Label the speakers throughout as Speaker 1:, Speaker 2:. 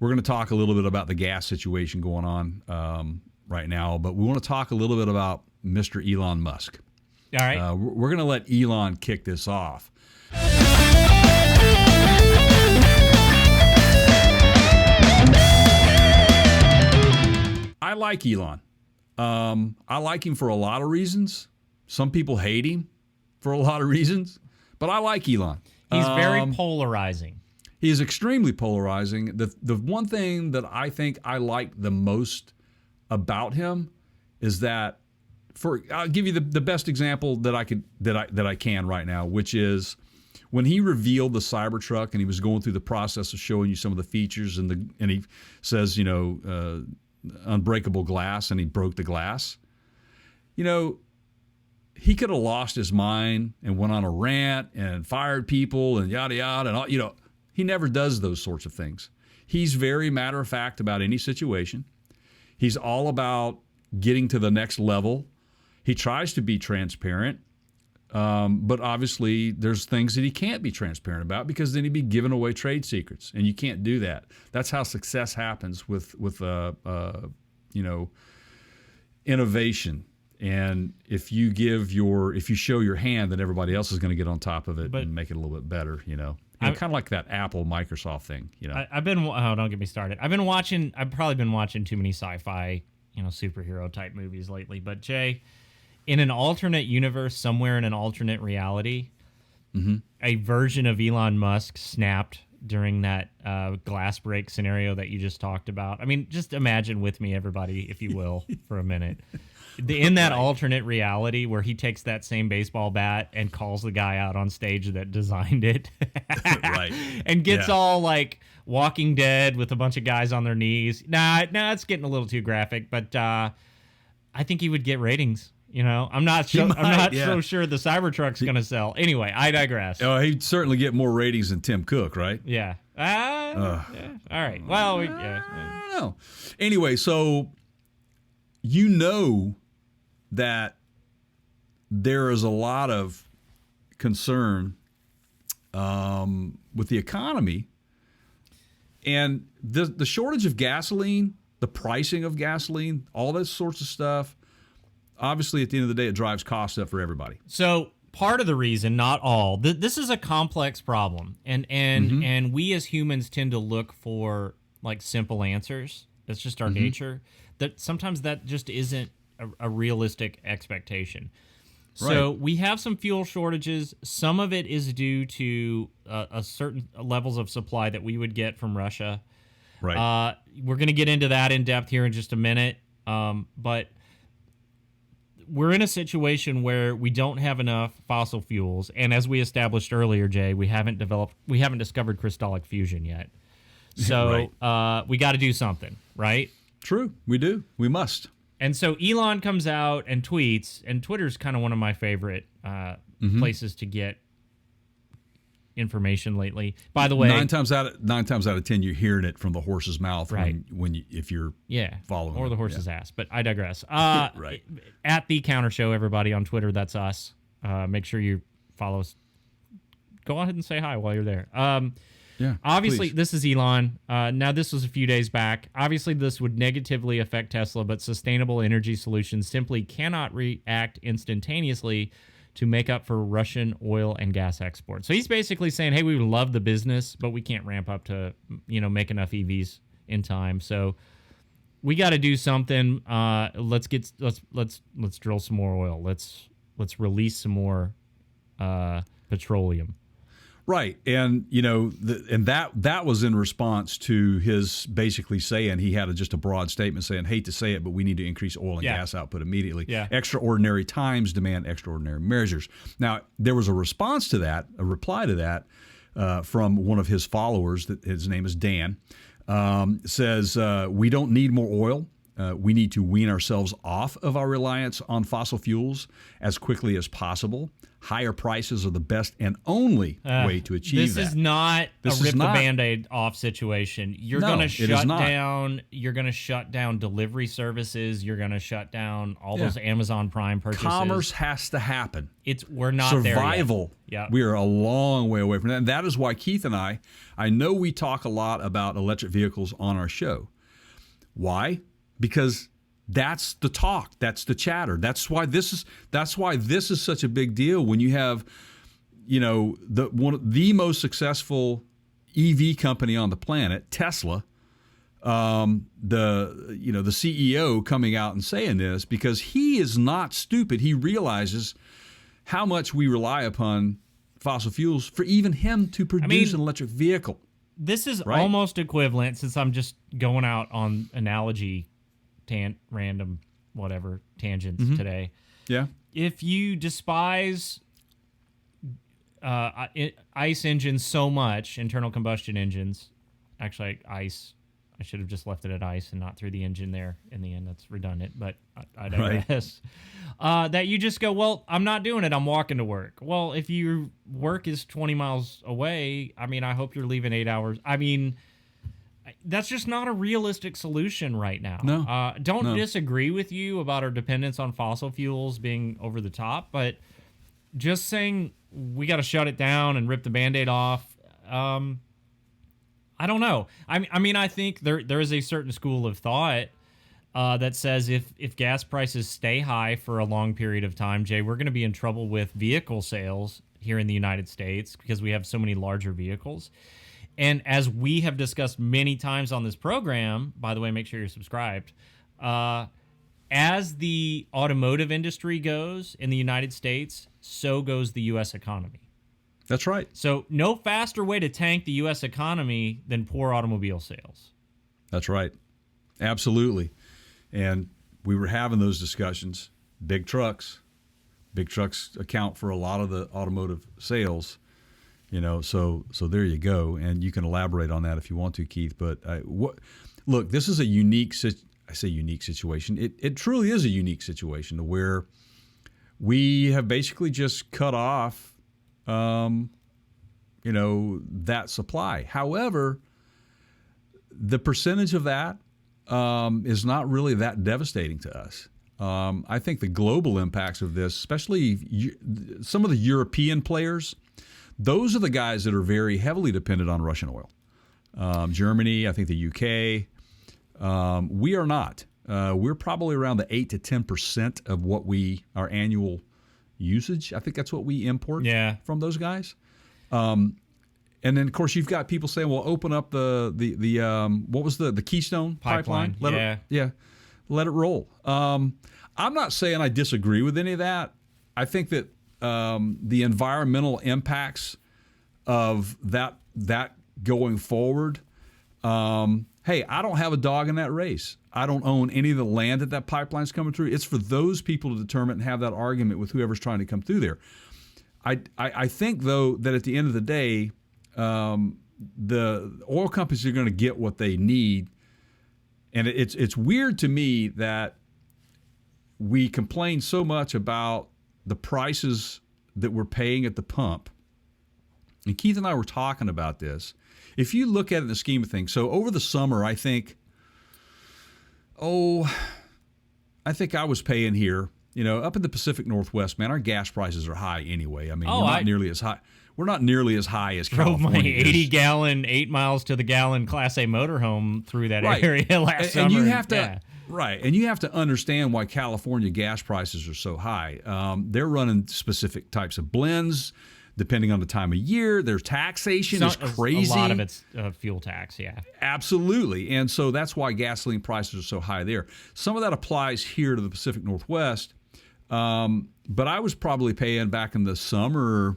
Speaker 1: we're going to talk a little bit about the gas situation going on right now, but we want to talk a little bit about Mr. Elon Musk.
Speaker 2: All right.
Speaker 1: We're going to let Elon kick this off. I like Elon. I like him for a lot of reasons. Some people hate him for a lot of reasons, but I like Elon.
Speaker 2: He's very polarizing.
Speaker 1: He is extremely polarizing. The one thing that I think I like the most about him is that I'll give you the best example that I can right now, which is when he revealed the Cybertruck and he was going through the process of showing you some of the features and he says, unbreakable glass, and he broke the glass. He could have lost his mind and went on a rant and fired people and yada yada and all, he never does those sorts of things. He's very matter of fact about any situation. He's all about getting to the next level. He tries to be transparent, but obviously there's things that he can't be transparent about because then he'd be giving away trade secrets, and you can't do that. That's how success happens with innovation. And if you show your hand, then everybody else is going to get on top of it and make it a little bit better. Kind of like that Apple Microsoft thing.
Speaker 2: Don't get me started. I've probably been watching too many sci-fi, superhero type movies lately. But Jay, in an alternate universe, somewhere in an alternate reality, a version of Elon Musk snapped during that glass break scenario that you just talked about. I mean, just imagine with me, everybody, if you will, for a minute. In that alternate reality where he takes that same baseball bat and calls the guy out on stage that designed it.
Speaker 1: Right.
Speaker 2: And gets all like Walking Dead with a bunch of guys on their knees. Nah, it's getting a little too graphic, but I think he would get ratings. I'm not so sure the Cybertruck's going to sell. Anyway, I digress.
Speaker 1: Oh, he'd certainly get more ratings than Tim Cook, right?
Speaker 2: Yeah. Yeah. All right. Well,
Speaker 1: I don't know. Anyway, so that there is a lot of concern with the economy and the shortage of gasoline, the pricing of gasoline, all those sorts of stuff. Obviously, at the end of the day, it drives costs up for everybody.
Speaker 2: So part of the reason, not all, this is a complex problem, and we as humans tend to look for like simple answers. That's just our nature. That sometimes that just isn't a realistic expectation. So we have some fuel shortages. Some of it is due to a certain levels of supply that we would get from Russia.
Speaker 1: Right.
Speaker 2: We're going to get into that in depth here in just a minute. But we're in a situation where we don't have enough fossil fuels, and as we established earlier, Jay, we haven't discovered crystallic fusion yet. So we got to do something, right?
Speaker 1: True, we do. We must.
Speaker 2: And so Elon comes out and tweets, and Twitter's kind of one of my favorite places to get information lately. By the way,
Speaker 1: nine times out of 10, you're hearing it from the horse's mouth,
Speaker 2: right?
Speaker 1: If you're following,
Speaker 2: or the horse's ass. But I digress. Right. At the Counter Show, everybody on Twitter, that's us. Make sure you follow us. Go ahead and say hi while you're there. Obviously, please. This is Elon. Now, this was a few days back. Obviously, this would negatively affect Tesla, but sustainable energy solutions simply cannot react instantaneously to make up for Russian oil and gas exports. So he's basically saying, hey, we would love the business, but we can't ramp up to, make enough EVs in time. So we got to do something. Let's drill some more oil. Let's release some more petroleum.
Speaker 1: Right, and that was in response to his basically saying he had just a broad statement saying, hate to say it, but we need to increase oil and gas output immediately. Yeah. Extraordinary times demand extraordinary measures. Now, there was a response to that, a reply to that from one of his followers. That his name is Dan. Says we don't need more oil. we need to wean ourselves off of our reliance on fossil fuels as quickly as possible. Higher prices are the best and only way to achieve that.
Speaker 2: This is not a rip the Band-Aid off situation. You're going to shut down. You're going to shut down delivery services. You're going to shut down all those Amazon Prime purchases.
Speaker 1: Commerce has to happen.
Speaker 2: We're not
Speaker 1: survival.
Speaker 2: There yet.
Speaker 1: We are a long way away from that, and that is why Keith and I know we talk a lot about electric vehicles on our show. Why? Because that's the talk. That's the chatter. That's why this is such a big deal when you have, the most successful EV company on the planet, Tesla, the CEO coming out and saying this, because he is not stupid. He realizes how much we rely upon fossil fuels for even him to produce an electric vehicle.
Speaker 2: This is almost equivalent, since I'm just going out on analogy random whatever tangents today.
Speaker 1: Yeah.
Speaker 2: If you despise ICE engines so much, internal combustion engines, actually ICE, I should have just left it at ICE and not threw the engine there in the end. That's redundant, but I digress. That you just go, well, I'm not doing it. I'm walking to work. Well, if your work is 20 miles away, I hope you're leaving 8 hours. That's just not a realistic solution right now.
Speaker 1: No.
Speaker 2: Don't disagree with you about our dependence on fossil fuels being over the top, but just saying we got to shut it down and rip the Band-Aid off, I don't know. I think there is a certain school of thought that says if gas prices stay high for a long period of time, Jay, we're going to be in trouble with vehicle sales here in the United States because we have so many larger vehicles. And as we have discussed many times on this program, by the way, make sure you're subscribed, as the automotive industry goes in the United States, so goes the U.S. economy.
Speaker 1: That's right.
Speaker 2: So no faster way to tank the U.S. economy than poor automobile sales.
Speaker 1: That's right. Absolutely. And we were having those discussions. Big trucks account for a lot of the automotive sales. So there you go, and you can elaborate on that if you want to, Keith. But look, this is a unique situation. It truly is a unique situation to where we have basically just cut off, that supply. However, the percentage of that is not really that devastating to us. I think the global impacts of this, especially some of the European players. Those are the guys that are very heavily dependent on Russian oil. Germany, I think the UK. We are not. We're probably around the 8 to 10% of what our annual usage. I think that's what we import from those guys. And then, of course, you've got people saying, well, open up the what was the Keystone pipeline? Let it roll. I'm not saying I disagree with any of that. I think that the environmental impacts of that going forward. Hey, I don't have a dog in that race. I don't own any of the land that pipeline's coming through. It's for those people to determine and have that argument with whoever's trying to come through there. I think, though, that at the end of the day, the oil companies are going to get what they need. And it's weird to me that we complain so much about the prices that we're paying at the pump. And Keith and I were talking about this. If you look at it in the scheme of things, so over the summer, I think I was paying here, up in the Pacific Northwest, man, our gas prices are high anyway. Not nearly as high. We're not nearly as high as California.
Speaker 2: Drove my 80-gallon, 8 miles to the gallon Class A motorhome through that area last summer.
Speaker 1: And you have to, and you have to understand why California gas prices are so high. They're running specific types of blends, depending on the time of year. Their taxation is crazy.
Speaker 2: A lot of it's fuel tax, yeah.
Speaker 1: Absolutely. And so that's why gasoline prices are so high there. Some of that applies here to the Pacific Northwest. But I was probably paying back in the summer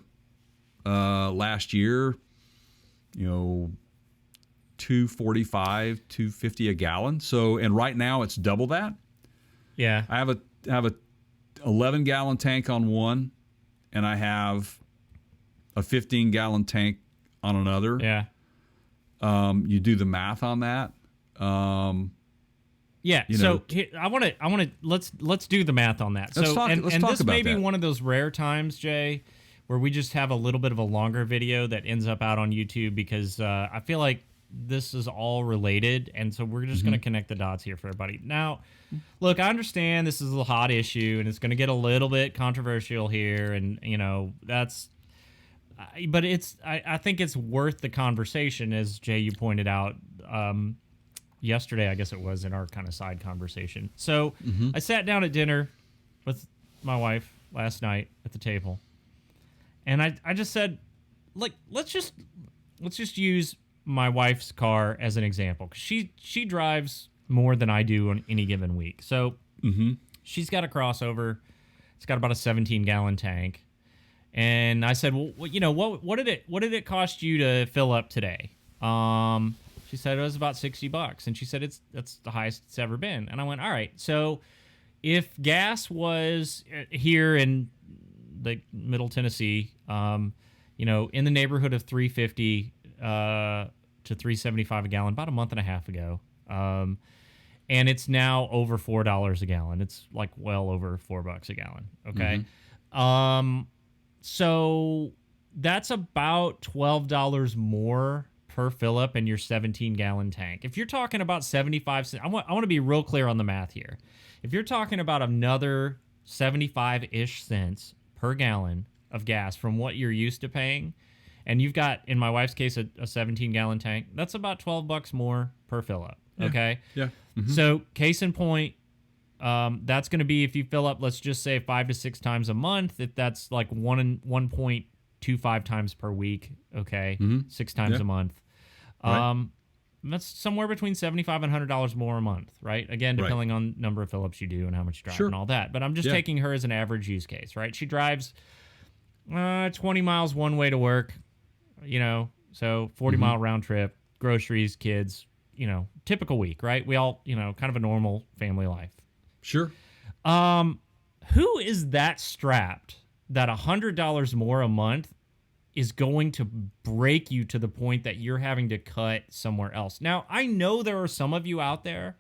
Speaker 1: last year, $2.45, $2.50 a gallon. So, and right now it's double that.
Speaker 2: Yeah.
Speaker 1: I have a 11-gallon tank on one, and I have a 15-gallon tank on another.
Speaker 2: Yeah.
Speaker 1: You do the math on that.
Speaker 2: Yeah. So I want to let's do the math on that.
Speaker 1: Let's
Speaker 2: so
Speaker 1: talk,
Speaker 2: and
Speaker 1: let's
Speaker 2: and
Speaker 1: talk
Speaker 2: this
Speaker 1: about
Speaker 2: may be
Speaker 1: that.
Speaker 2: one of those rare times, Jay, where we just have a little bit of a longer video that ends up out on YouTube because I feel like this is all related, and so we're just going to connect the dots here for everybody. Now, look, I understand this is a hot issue, and it's going to get a little bit controversial here, and that's. But I think it's worth the conversation, as Jay, you pointed out yesterday, I guess it was, in our kind of side conversation. So I sat down at dinner with my wife last night at the table, and I just said, like, let's just use my wife's car as an example, because she drives more than I do on any given week. So she's got a crossover. It's got about a 17-gallon tank. And I said, well, what did it cost you to fill up today? She said it was about $60, and she said that's the highest it's ever been. And I went, all right. So if gas was here in the Middle Tennessee, in the neighborhood of $3.50 to $3.75 a gallon, about a month and a half ago, and it's now over $4 a gallon. It's like well over $4 a gallon. Okay. So that's about $12 more per fill up in your 17-gallon tank. If you're talking about 75 cents, I want to be real clear on the math here. If you're talking about another 75-ish cents per gallon of gas from what you're used to paying, and you've got, in my wife's case, a 17-gallon tank, that's about $12 more per fill up. Okay?
Speaker 1: Yeah.
Speaker 2: So case in point, that's going to be, if you fill up, let's just say 5 to 6 times a month, if that's like 1.25 times per week, okay, 6 times a month.
Speaker 1: Right.
Speaker 2: That's somewhere between $75 and $100 more a month, right? Again, depending on number of fill-ups you do and how much you drive and all that. But I'm just taking her as an average use case, right? She drives 20 miles one way to work, so 40-mile round trip, groceries, kids, typical week, right? We all, kind of a normal family life.
Speaker 1: Sure.
Speaker 2: Who is that strapped that $100 more a month is going to break you to the point that you're having to cut somewhere else? Now, I know there are some of you out there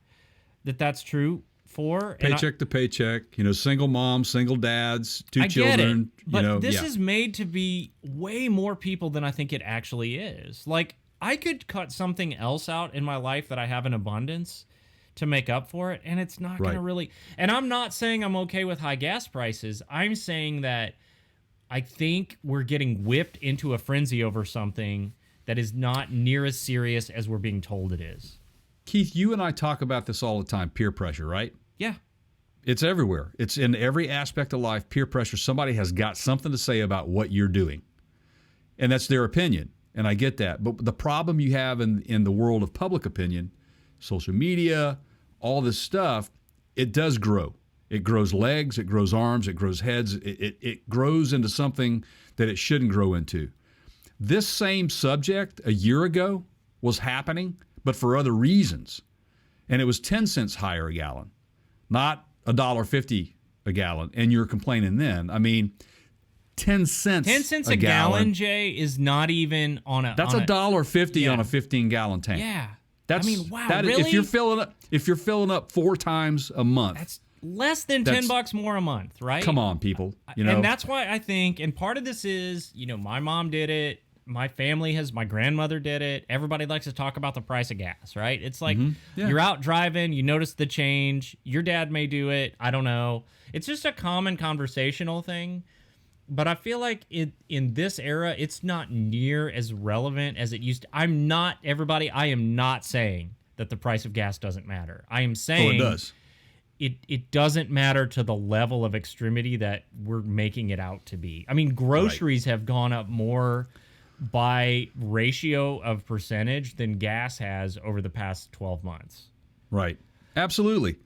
Speaker 2: that's true for.
Speaker 1: Paycheck to paycheck, single moms, single dads, 2 children.
Speaker 2: It, but this is made to be way more people than I think it actually is. Like, I could cut something else out in my life that I have in abundance to make up for it, and it's not going to really. And I'm not saying I'm okay with high gas prices. I'm saying that I think we're getting whipped into a frenzy over something that is not near as serious as we're being told it is.
Speaker 1: Keith, you and I talk about this all the time, peer pressure, right?
Speaker 2: Yeah.
Speaker 1: It's everywhere. It's in every aspect of life, peer pressure. Somebody has got something to say about what you're doing, and that's their opinion, and I get that. But the problem you have in the world of public opinion, social media, all this stuff, it does grow. It grows legs, it grows arms, it grows heads. It grows into something that it shouldn't grow into. This same subject a year ago was happening, but for other reasons. And it was 10 cents higher a gallon, not $1.50 a gallon. And you're complaining then. I mean, 10 cents.
Speaker 2: 10 cents a gallon, Jay, is not even on a.
Speaker 1: That's $1.50 on a 15-gallon tank.
Speaker 2: Yeah.
Speaker 1: That's,
Speaker 2: wow,
Speaker 1: that,
Speaker 2: really?
Speaker 1: If you're filling up 4 times a month,
Speaker 2: that's less than $10 more a month, right?
Speaker 1: Come on, people.
Speaker 2: And that's why I think, and part of this is, my mom did it, my grandmother did it. Everybody likes to talk about the price of gas, right? It's like you're out driving, you notice the change. Your dad may do it. I don't know. It's just a common conversational thing. But I feel like in this era, it's not near as relevant as it used to. I am not saying that the price of gas doesn't matter. I am saying
Speaker 1: it does.
Speaker 2: It doesn't matter to the level of extremity that we're making it out to be. I mean, groceries have gone up more by ratio of percentage than gas has over the past 12 months.
Speaker 1: Right. Absolutely.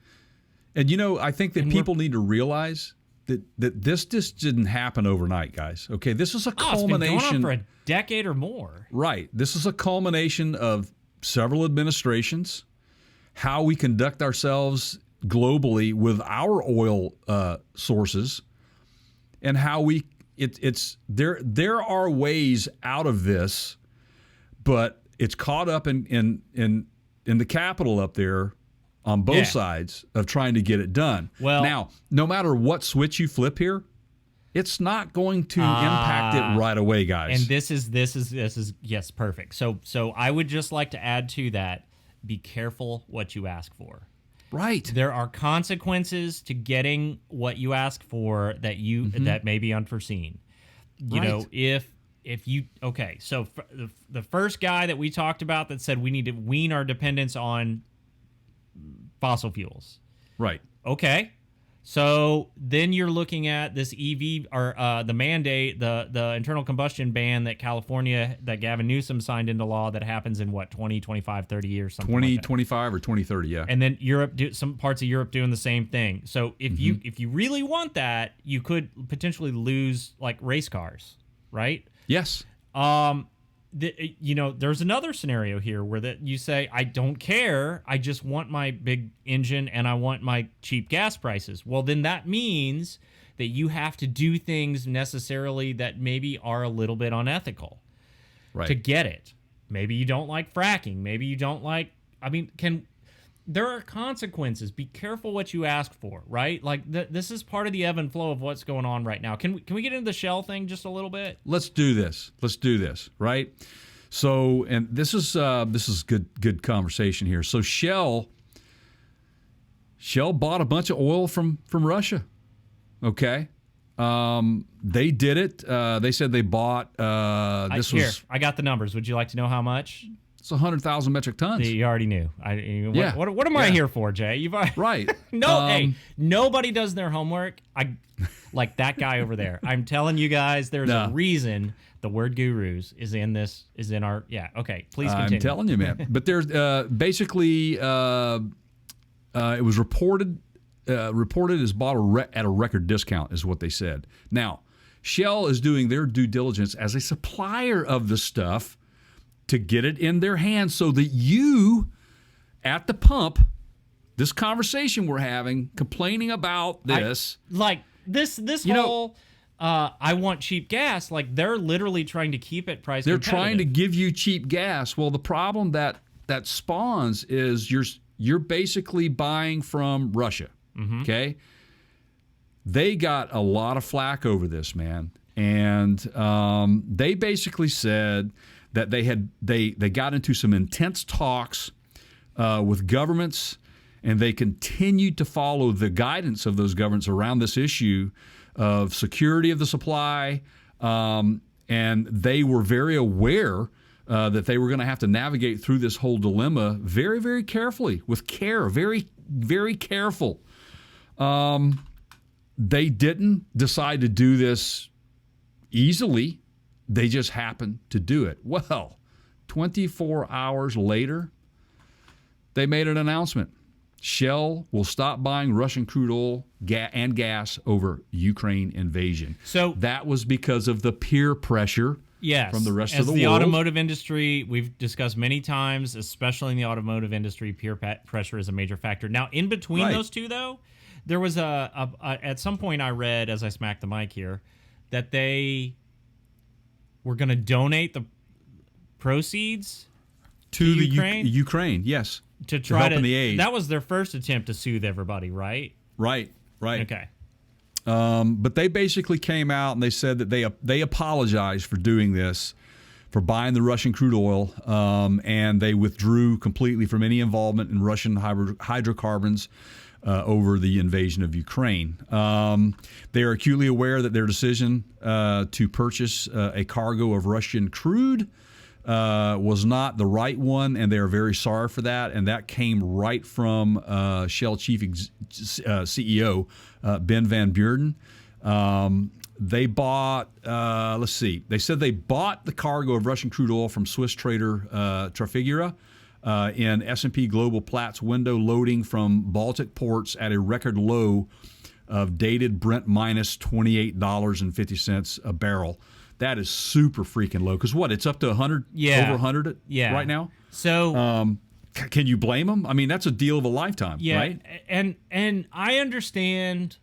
Speaker 1: And, I think that people need to realize that this just didn't happen overnight, guys. Okay, this is a culmination.
Speaker 2: It's been going on for a decade or more.
Speaker 1: Right. This is a culmination of several administrations, how we conduct ourselves globally with our oil sources, and how there are ways out of this, but it's caught up in the Capitol up there on both sides of trying to get it done.
Speaker 2: Well,
Speaker 1: now, no matter what switch you flip here, it's not going to impact it right away, guys.
Speaker 2: And this is yes, perfect. So I would just like to add to that: be careful what you ask for.
Speaker 1: Right.
Speaker 2: There are consequences to getting what you ask for that may be unforeseen. You know, if you so the first guy that we talked about that said we need to wean our dependence on fossil fuels.
Speaker 1: Right.
Speaker 2: Okay. So then you're looking at this EV or the mandate, the internal combustion ban that Gavin Newsom signed into law that happens in what, 20, 25, 30 years, something
Speaker 1: 2025 or 2030, yeah.
Speaker 2: And then some parts of Europe doing the same thing. So if you really want that, you could potentially lose like race cars, right?
Speaker 1: Yes.
Speaker 2: There's another scenario here where that you say, I don't care, I just want my big engine and I want my cheap gas prices. Well, then that means that you have to do things necessarily that maybe are a little bit unethical to get it. Maybe you don't like fracking. Maybe you don't like, there are consequences. Be careful what you ask for, right? Like this is part of the ebb and flow of what's going on right now. Can we get into the Shell thing just a little bit?
Speaker 1: Let's do this, right? So, and this is good conversation here. So Shell bought a bunch of oil from Russia. Okay. They did it. They said they bought I
Speaker 2: got the numbers. Would you like to know how much?
Speaker 1: It's 100,000 metric tons.
Speaker 2: You already knew. What am I here for, Jay?
Speaker 1: Right.
Speaker 2: Hey, nobody does their homework. Like that guy over there. I'm telling you guys, there's a reason the word gurus is in our. Yeah. Okay. Please continue.
Speaker 1: I'm telling you, man. But there's basically it was reported as bought at a record discount is what they said. Now, Shell is doing their due diligence as a supplier of the stuff to get it in their hands so that you, at the pump, this conversation we're having, complaining about this.
Speaker 2: This whole, I want cheap gas, like they're literally trying to keep it price competitive.
Speaker 1: They're trying to give you cheap gas. Well, the problem that spawns is you're basically buying from Russia, okay? They got a lot of flack over this, man. And they basically said that they got into some intense talks with governments, and they continued to follow the guidance of those governments around this issue of security of the supply, and they were very aware that they were going to have to navigate through this whole dilemma very, very carefully, with care, very, very careful. They didn't decide to do this easily. They just happened to do it. Well, 24 hours later, they made an announcement. Shell will stop buying Russian crude oil and gas over Ukraine invasion.
Speaker 2: So
Speaker 1: that was because of the peer pressure from the rest of the world.
Speaker 2: As the automotive industry, we've discussed many times, especially in the automotive industry, peer pressure is a major factor. Now, in between those two, though, there was at some point I read, as I smacked the mic here, that they were going to donate the proceeds to Ukraine.
Speaker 1: Ukraine, yes.
Speaker 2: To try
Speaker 1: help in the aid.
Speaker 2: That was their first attempt to soothe everybody, right?
Speaker 1: Right.
Speaker 2: Okay.
Speaker 1: But they basically came out and they said that they apologized for doing this, for buying the Russian crude oil, and they withdrew completely from any involvement in Russian hydrocarbons over the invasion of Ukraine. They are acutely aware that their decision to purchase a cargo of Russian crude was not the right one, and they are very sorry for that. And that came right from Shell Chief CEO Ben Van Beurden. They bought, they said they bought the cargo of Russian crude oil from Swiss trader Trafigura in S&P Global Platts window loading from Baltic ports at a record low of dated Brent minus $28.50 a barrel. That is super freaking low. Because what? It's up to 100, over 100 right now?
Speaker 2: So
Speaker 1: can you blame them? I mean, that's a deal of a lifetime, right?
Speaker 2: And I understand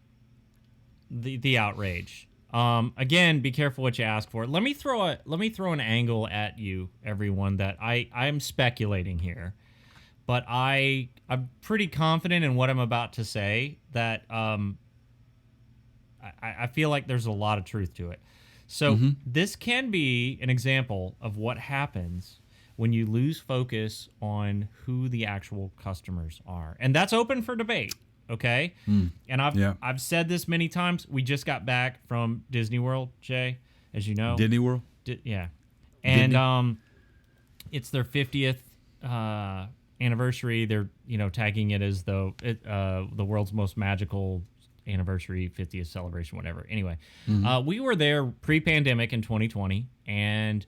Speaker 2: the outrage. Again, be careful what you ask for. Let me throw an angle at you, everyone, that I'm speculating here. but I'm pretty confident in what I'm about to say that I feel like there's a lot of truth to it. So this can be an example of what happens when you lose focus on who the actual customers are. And that's open for debate, okay? And I've said this many times. We just got back from Disney World, Jay, as you know.
Speaker 1: Disney World?
Speaker 2: Yeah. And it's their 50th anniversary. They're, tagging it as the world's most magical anniversary, 50th celebration, whatever. Anyway, we were there pre-pandemic in 2020, and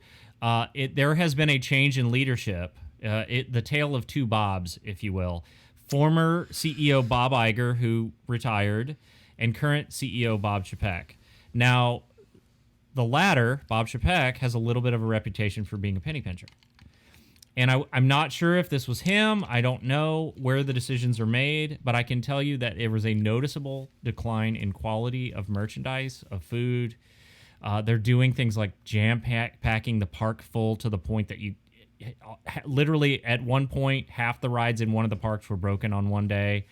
Speaker 2: there has been a change in leadership. The tale of two Bobs, if you will. Former CEO Bob Iger, who retired, and current CEO Bob Chapek. Now, the latter, Bob Chapek, has a little bit of a reputation for being a penny pincher. And I'm not sure if this was him. I don't know where the decisions are made, but I can tell you that it was a noticeable decline in quality of merchandise, of food. They're doing things like packing the park full to the point that you literally at one point half the rides in one of the parks were broken on one day.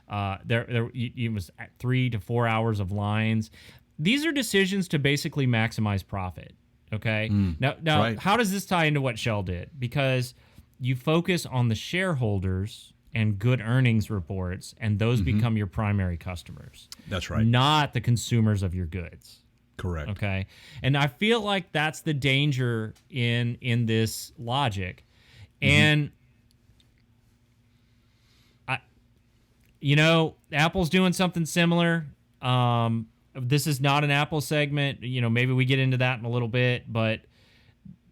Speaker 2: It was 3 to 4 hours of lines. These are decisions to basically maximize profit. Okay. Now, right. How does this tie into what Shell did? Because you focus on the shareholders and good earnings reports, and those become your primary customers.
Speaker 1: That's right.
Speaker 2: Not the consumers of your goods.
Speaker 1: Correct.
Speaker 2: Okay. And I feel like that's the danger in this logic. And Apple's doing something similar. This is not an Apple segment. Maybe we get into that in a little bit, but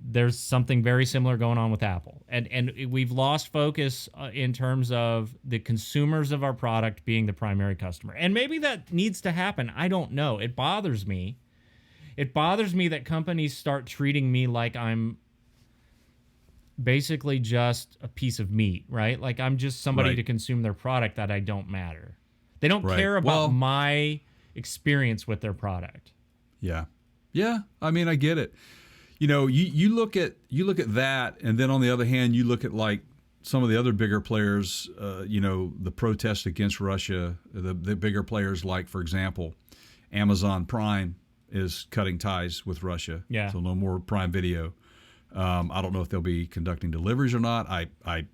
Speaker 2: there's something very similar going on with Apple. And we've lost focus in terms of the consumers of our product being the primary customer. And maybe that needs to happen. I don't know. It bothers me. It bothers me that companies start treating me like I'm basically just a piece of meat, right? Like I'm just somebody to consume their product, that I don't matter. They don't care about my experience with their product.
Speaker 1: Yeah. I mean, I get it. You look at that, and then on the other hand, you look at like some of the other bigger players. The protest against Russia. The bigger players, like for example, Amazon Prime is cutting ties with Russia.
Speaker 2: Yeah.
Speaker 1: So no more Prime Video. I don't know if they'll be conducting deliveries or not. I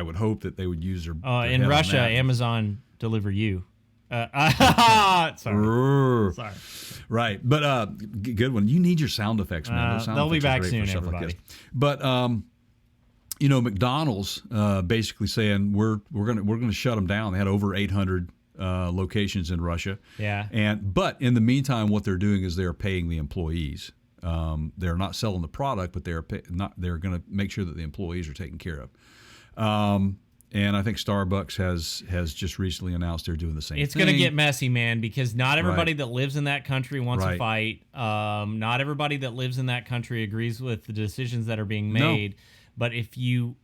Speaker 1: would hope that they would use their
Speaker 2: in Russia, Amazon deliver you. Sorry.
Speaker 1: Right, but good one. You need your sound effects, man.
Speaker 2: They'll be back soon, everybody.
Speaker 1: But McDonald's basically saying we're gonna shut them down. They had over 800 locations in Russia.
Speaker 2: Yeah.
Speaker 1: But in the meantime, what they're doing is they're paying the employees. They're not selling the product, but they're going to make sure that the employees are taken care of. And I think Starbucks has just recently announced they're doing the same thing.
Speaker 2: It's going to get messy, man, because not everybody that lives in that country wants to fight. Not everybody that lives in that country agrees with the decisions that are being made. No. But if you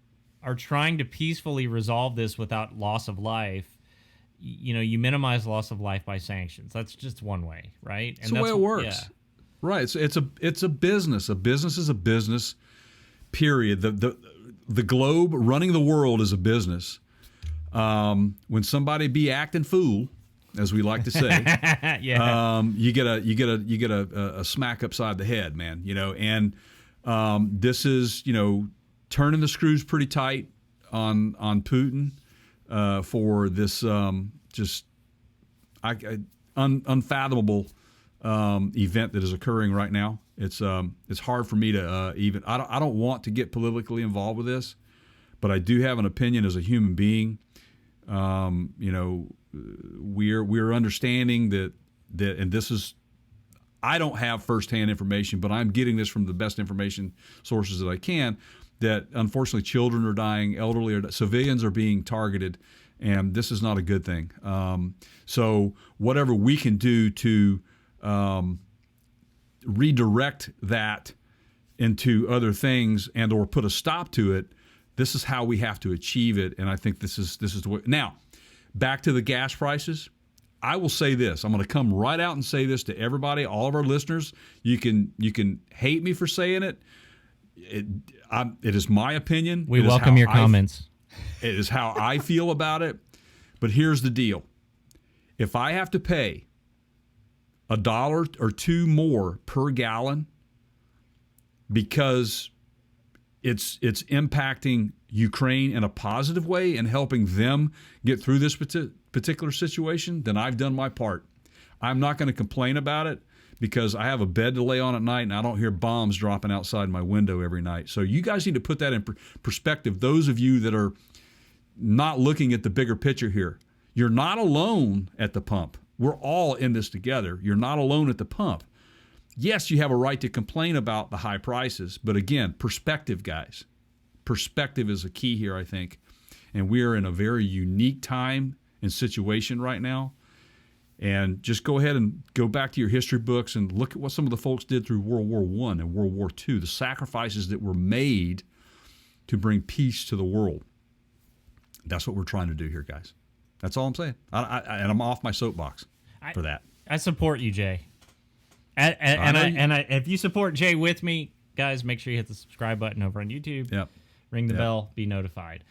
Speaker 2: are trying to peacefully resolve this without loss of life, you minimize loss of life by sanctions. That's just one way, right?
Speaker 1: That's the way it works.
Speaker 2: Yeah.
Speaker 1: Right. So it's a business. A business is a business, period. The globe, running the world, is a business. When somebody be acting fool, as we like to say, you get a smack upside the head, man. And this is turning the screws pretty tight on Putin for this unfathomable event that is occurring right now. It's hard for me to even. I don't want to get politically involved with this, but I do have an opinion as a human being. We're understanding that, and this is. I don't have firsthand information, but I'm getting this from the best information sources that I can. That unfortunately, children are dying, civilians are being targeted, and this is not a good thing. So whatever we can do to redirect that into other things and or put a stop to it, this is how we have to achieve it. And I think this is the way. Now, back to the gas prices. I will say this. I'm going to come right out and say this to everybody, all of our listeners. You can hate me for saying it. It is my opinion.
Speaker 2: We welcome your comments.
Speaker 1: It is how I feel about it. But here's the deal. If I have to pay $1 or $2 more per gallon because it's impacting Ukraine in a positive way and helping them get through this particular situation, then I've done my part. I'm not going to complain about it because I have a bed to lay on at night and I don't hear bombs dropping outside my window every night. So you guys need to put that in perspective. Those of you that are not looking at the bigger picture here, you're not alone at the pump. We're all in this together. You're not alone at the pump. Yes, you have a right to complain about the high prices, but again, perspective, guys. Perspective is a key here, I think. And we are in a very unique time and situation right now. And just go ahead and go back to your history books and look at what some of the folks did through World War I and World War II, the sacrifices that were made to bring peace to the world. That's what we're trying to do here, guys. That's all I'm saying. And I'm off my soapbox for that.
Speaker 2: I support you, Jay. And if you support Jay with me, guys, make sure you hit the subscribe button over on YouTube.
Speaker 1: Yep.
Speaker 2: Ring the bell, be notified.